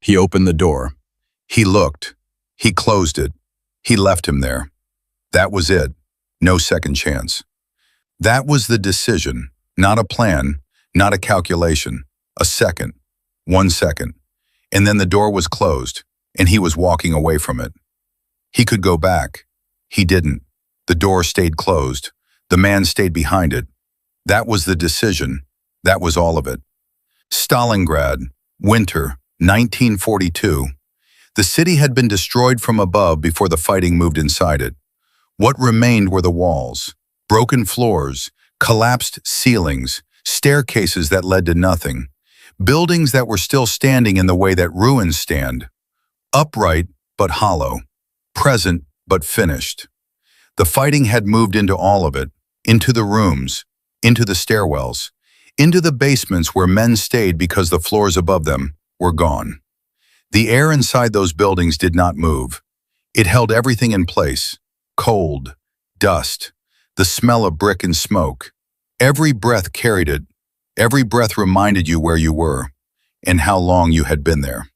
He opened the door. He looked. He closed it. He left him there. That was it. No second chance. That was the decision, not a plan, not a calculation. A second. 1 second. And then the door was closed, and he was walking away from it. He could go back. He didn't. The door stayed closed. The man stayed behind it. That was the decision. That was all of it. Stalingrad, winter, 1942. The city had been destroyed from above before the fighting moved inside it. What remained were the walls, broken floors, collapsed ceilings, staircases that led to nothing, buildings that were still standing in the way that ruins stand, upright but hollow, present but finished. The fighting had moved into all of it, into the rooms, into the stairwells, into the basements where men stayed because the floors above them were gone. The air inside those buildings did not move. It held everything in place. Cold, dust, the smell of brick and smoke. Every breath carried it. Every breath reminded you where you were and how long you had been there.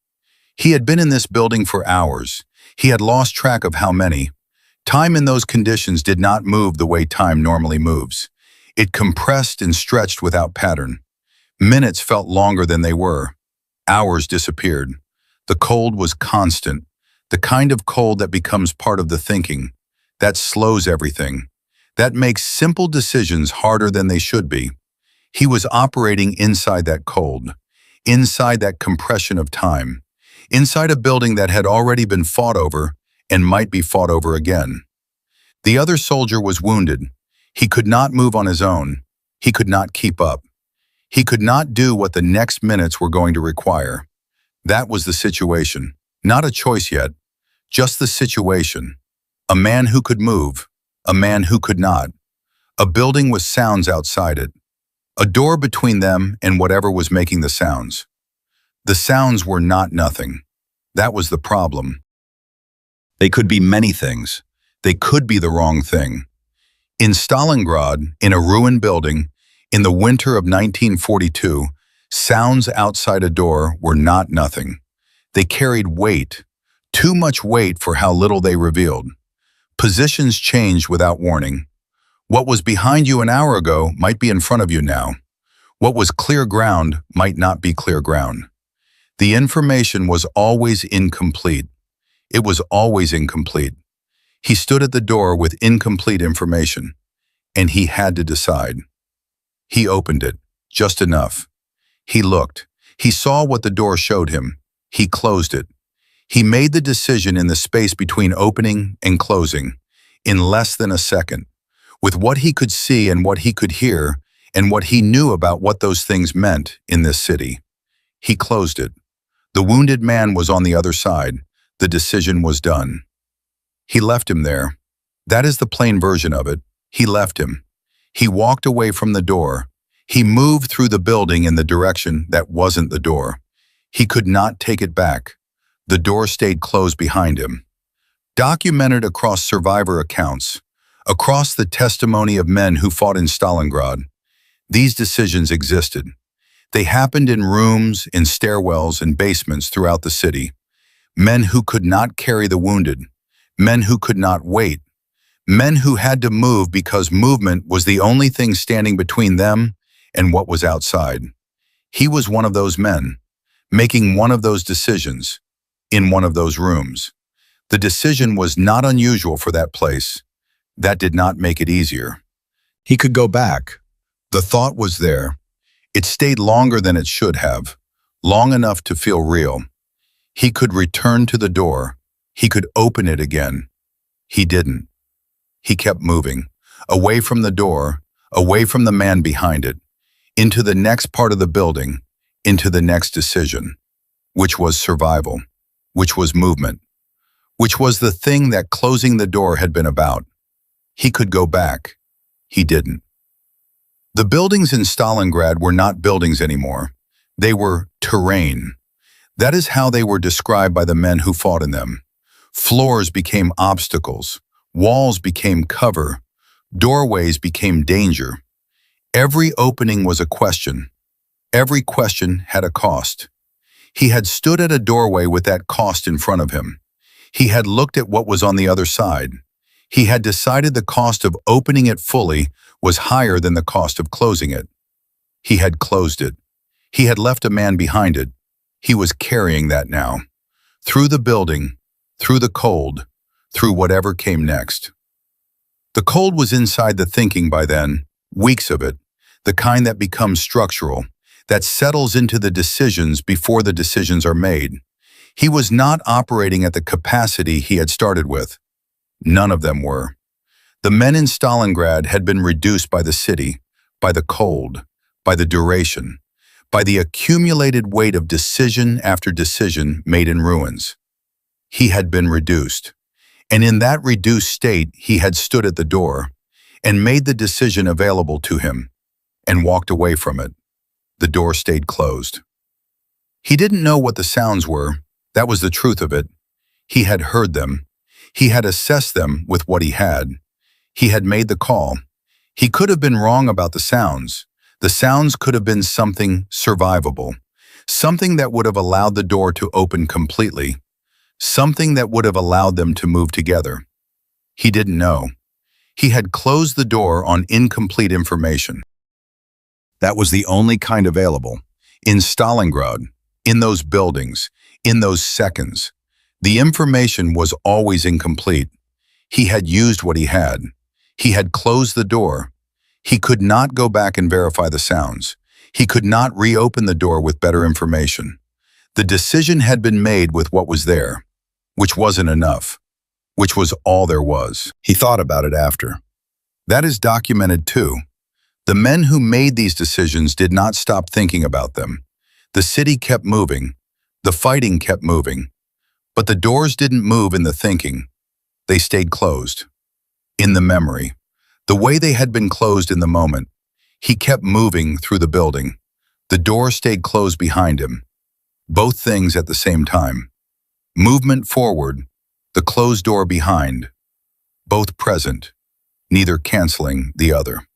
He had been in this building for hours. He had lost track of how many. Time in those conditions did not move the way time normally moves. It compressed and stretched without pattern. Minutes felt longer than they were. Hours disappeared. The cold was constant, the kind of cold that becomes part of the thinking, that slows everything, that makes simple decisions harder than they should be. He was operating inside that cold, inside that compression of time, inside a building that had already been fought over and might be fought over again. The other soldier was wounded. He could not move on his own. He could not keep up. He could not do what the next minutes were going to require. That was the situation. Not a choice yet, just the situation. A man who could move, a man who could not. A building with sounds outside it. A door between them and whatever was making the sounds. The sounds were not nothing. That was the problem. They could be many things. They could be the wrong thing. In Stalingrad, in a ruined building, in the winter of 1942, sounds outside a door were not nothing. They carried weight, too much weight for how little they revealed. Positions changed without warning. What was behind you an hour ago might be in front of you now. What was clear ground might not be clear ground. The information was always incomplete. It was always incomplete. He stood at the door with incomplete information, and he had to decide. He opened it, just enough. He looked. He saw what the door showed him. He closed it. He made the decision in the space between opening and closing, in less than a second, with what he could see and what he could hear and what he knew about what those things meant in this city. He closed it. The wounded man was on the other side. The decision was done. He left him there. That is the plain version of it. He left him. He walked away from the door. He moved through the building in the direction that wasn't the door. He could not take it back. The door stayed closed behind him. Documented across survivor accounts, across the testimony of men who fought in Stalingrad, these decisions existed. They happened in rooms, in stairwells, and basements throughout the city. Men who could not carry the wounded, men who could not wait, men who had to move because movement was the only thing standing between them and what was outside. He was one of those men, making one of those decisions, in one of those rooms. The decision was not unusual for that place. That did not make it easier. He could go back. The thought was there. It stayed longer than it should have, long enough to feel real. He could return to the door. He could open it again. He didn't. He kept moving, away from the door, away from the man behind it, into the next part of the building, into the next decision, which was survival, which was movement, which was the thing that closing the door had been about. He could go back. He didn't. The buildings in Stalingrad were not buildings anymore. They were terrain. That is how they were described by the men who fought in them. Floors became obstacles. Walls became cover. Doorways became danger. Every opening was a question. Every question had a cost. He had stood at a doorway with that cost in front of him. He had looked at what was on the other side. He had decided the cost of opening it fully was higher than the cost of closing it. He had closed it. He had left a man behind it. He was carrying that now. Through the building, through the cold, through whatever came next. The cold was inside the thinking by then, weeks of it, the kind that becomes structural, that settles into the decisions before the decisions are made. He was not operating at the capacity he had started with. None of them were. The men in Stalingrad had been reduced by the city, by the cold, by the duration, by the accumulated weight of decision after decision made in ruins. He had been reduced. And in that reduced state, he had stood at the door and made the decision available to him and walked away from it. The door stayed closed. He didn't know what the sounds were. That was the truth of it. He had heard them. He had assessed them with what he had. He had made the call. He could have been wrong about the sounds. The sounds could have been something survivable, something that would have allowed the door to open completely, something that would have allowed them to move together. He didn't know. He had closed the door on incomplete information. That was the only kind available. In Stalingrad, in those buildings, in those seconds, the information was always incomplete. He had used what he had. He had closed the door. He could not go back and verify the sounds. He could not reopen the door with better information. The decision had been made with what was there, which wasn't enough, which was all there was. He thought about it after. That is documented too. The men who made these decisions did not stop thinking about them. The city kept moving. The fighting kept moving. But the doors didn't move in the thinking. They stayed closed. In the memory. The way they had been closed in the moment. He kept moving through the building. The door stayed closed behind him. Both things at the same time. Movement forward, the closed door behind. Both present, neither canceling the other.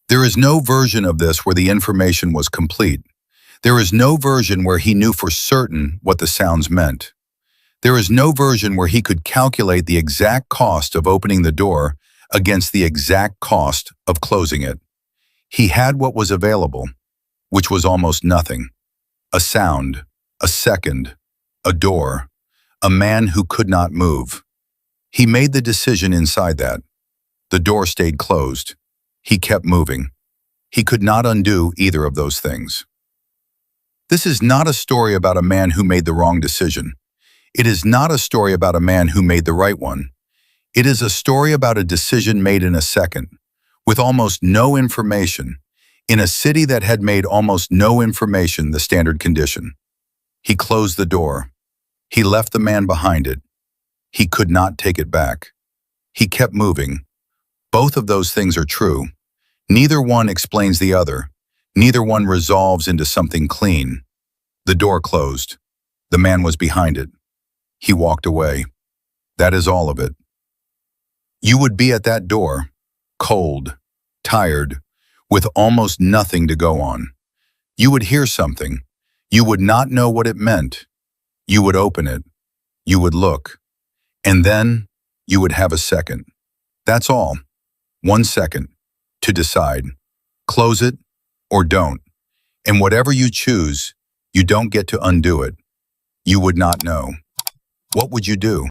There is no version of this where the information was complete. There is no version where he knew for certain what the sounds meant. There is no version where he could calculate the exact cost of opening the door against the exact cost of closing it. He had what was available, which was almost nothing. A sound, a second, a door, a man who could not move. He made the decision inside that. The door stayed closed. He kept moving. He could not undo either of those things. This is not a story about a man who made the wrong decision. It is not a story about a man who made the right one. It is a story about a decision made in a second, with almost no information, in a city that had made almost no information the standard condition. He closed the door. He left the man behind it. He could not take it back. He kept moving. Both of those things are true. Neither one explains the other. Neither one resolves into something clean. The door closed. The man was behind it. He walked away. That is all of it. You would be at that door, cold, tired, with almost nothing to go on. You would hear something. You would not know what it meant. You would open it. You would look. And then you would have a second. That's all. 1 second to decide. Close it or don't. And whatever you choose, you don't get to undo it. You would not know. What would you do?